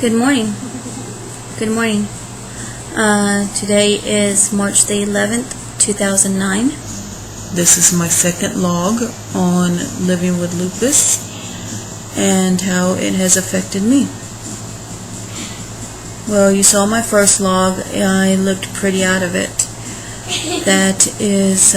Good morning. Good morning. Today is March the 11th, 2009. This is my second log on living with lupus and how it has affected me. Well, you saw my first log. I looked pretty out of it. That is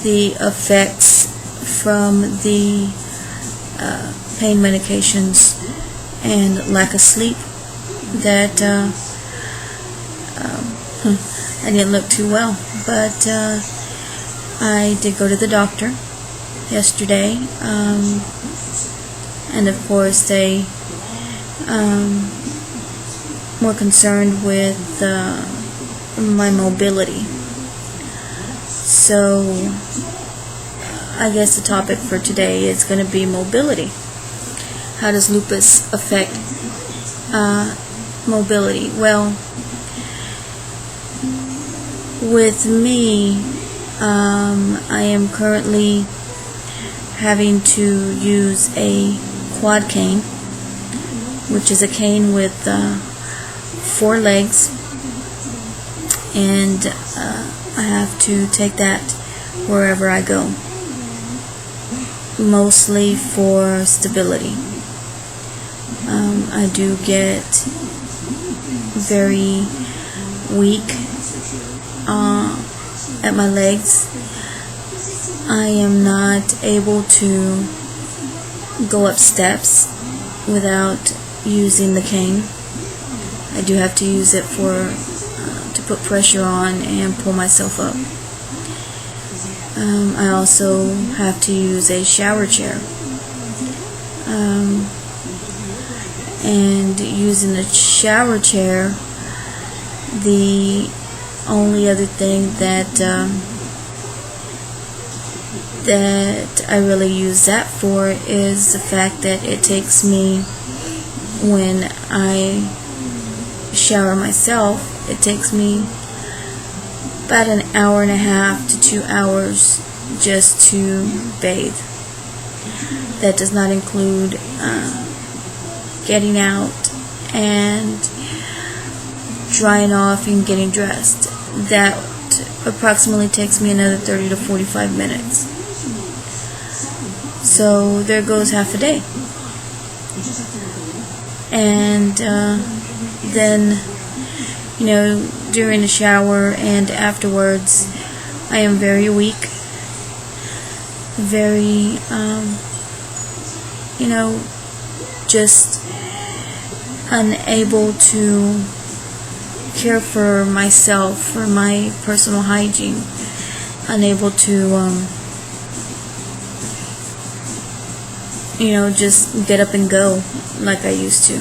the effects from the pain medications and lack of sleep that I didn't look too well, but I did go to the doctor yesterday, and of course they were concerned with my mobility. So I guess the topic for today is going to be mobility. How does lupus affect mobility? Well, with me, I am currently having to use a quad cane, which is a cane with 4 legs, and I have to take that wherever I go, mostly for stability. I do get very weak at my legs. I am not able to go up steps without using the cane. I do have to use it to put pressure on and pull myself up. I also have to use a shower chair. And using the shower chair, the only other thing that I really use that for is the fact that it takes me, when I shower myself, it takes me about an hour and a half to 2 hours just to bathe. That does not include getting out and drying off and getting dressed. That approximately takes me another 30 to 45 minutes. So there goes half a day. And then, during the shower and afterwards, I am very weak, very, just unable to care for myself, for my personal hygiene, unable to, just get up and go like I used to.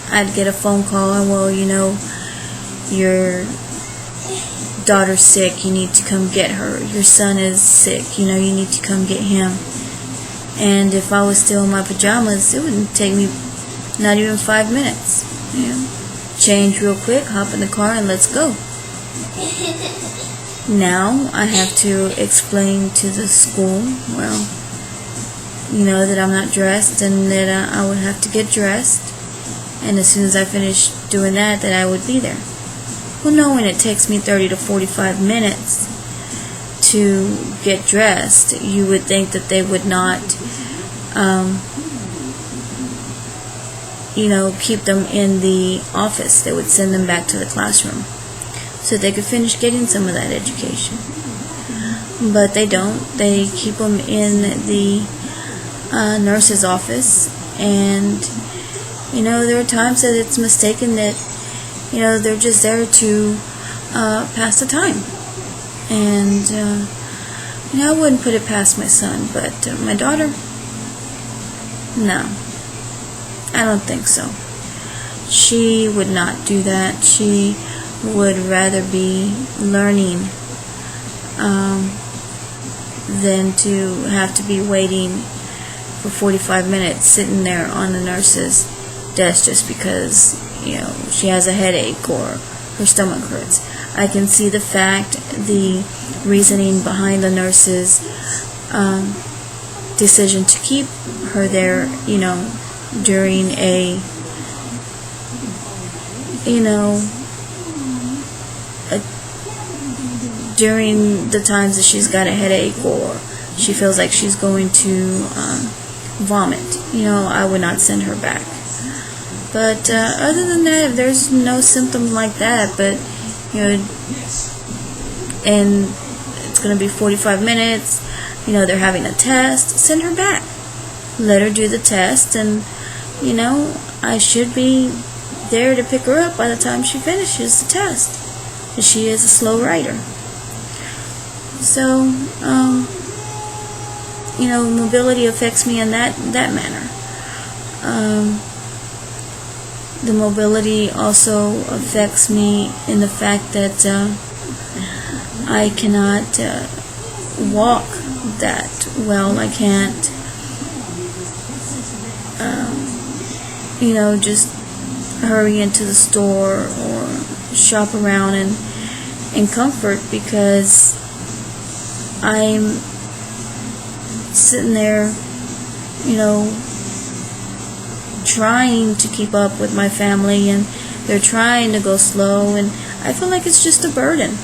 I'd get a phone call and, your daughter's sick, you need to come get her. Your son is sick, you need to come get him. And if I was still in my pajamas, it wouldn't take me not even 5 minutes. Change real quick, hop in the car, and let's go. Now I have to explain to the school, that I'm not dressed and that I would have to get dressed. And as soon as I finish doing that I would be there. Well, knowing it takes me 30 to 45 minutes to get dressed, you would think that they would not, keep them in the office. They would send them back to the classroom so they could finish getting some of that education. But they don't. They keep them in the nurse's office, and there are times that it's mistaken that they're just there to pass the time. And I wouldn't put it past my son, but my daughter, no, I don't think so. She would not do that. She would rather be learning than to have to be waiting for 45 minutes sitting there on the nurse's desk just because she has a headache or her stomach hurts. I can see the reasoning behind the nurses decision to keep her there, during during the times that she's got a headache or she feels like she's going to vomit. I would not send her back. But other than that, if there's no symptoms like that, but and it's going to be 45 minutes, they're having a test, send her back. Let her do the test, and I should be there to pick her up by the time she finishes the test. She is a slow rider. So, mobility affects me in that manner. The mobility also affects me in the fact that I cannot walk that well. I can't, just hurry into the store or shop around in comfort, because I'm sitting there, trying to keep up with my family, and they're trying to go slow, and I feel like it's just a burden,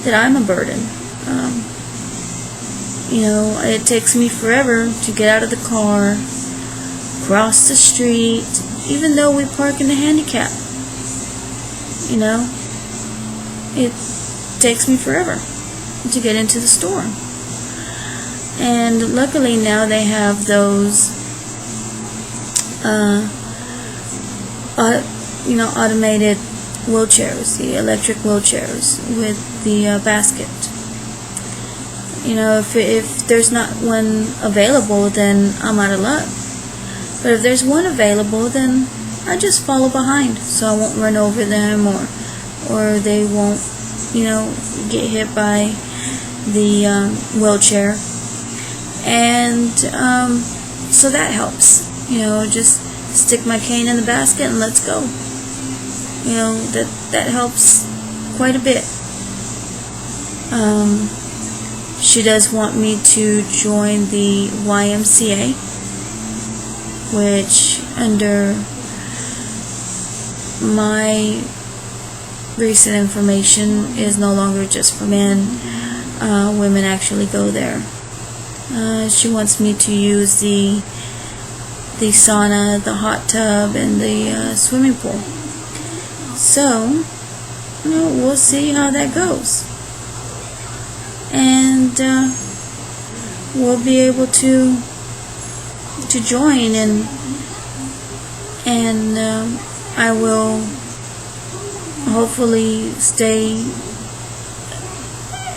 that I'm a burden. It takes me forever to get out of the car, cross the street, even though we park in the handicap. It takes me forever to get into the store. And luckily now they have those automated wheelchairs, the electric wheelchairs with the basket. If there's not one available, then I'm out of luck. But if there's one available, then I just follow behind, so I won't run over them, or they won't, get hit by the wheelchair. And so that helps. Just stick my cane in the basket and let's go. That helps quite a bit. She does want me to join the YMCA, which under my recent information is no longer just for men. Women actually go there. She wants me to use the sauna, the hot tub, and the swimming pool. So, we'll see how that goes. And we'll be able to join, and I will hopefully stay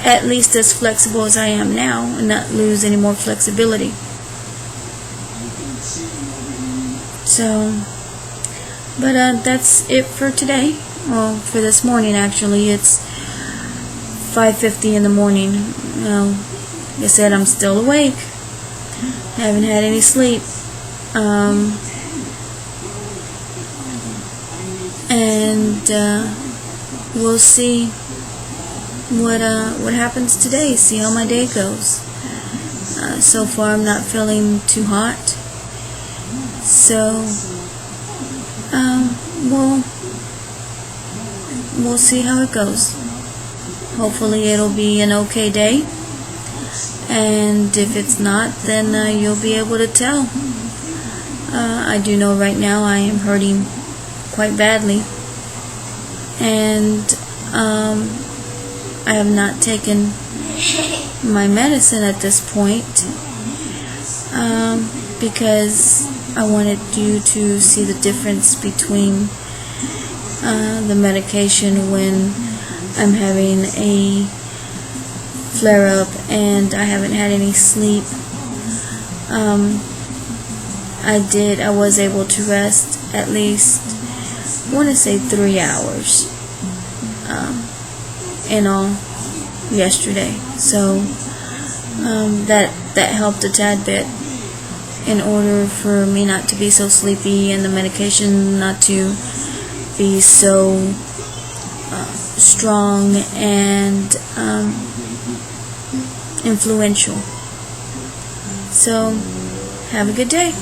at least as flexible as I am now and not lose any more flexibility. So, but that's it for today. Well, for this morning actually. It's 5:50 in the morning. Like I said, I'm still awake. I haven't had any sleep. And we'll see what happens today. See how my day goes. So far, I'm not feeling too hot. So, we'll see how it goes. Hopefully, it'll be an okay day. And if it's not, then you'll be able to tell. I do know right now I am hurting quite badly, and I have not taken my medicine at this point because I wanted you to see the difference between the medication when I'm having a flare-up and I haven't had any sleep. I was able to rest at least, I want to say 3 hours in all yesterday. So that helped a tad bit in order for me not to be so sleepy and the medication not to be so strong and influential. So, have a good day.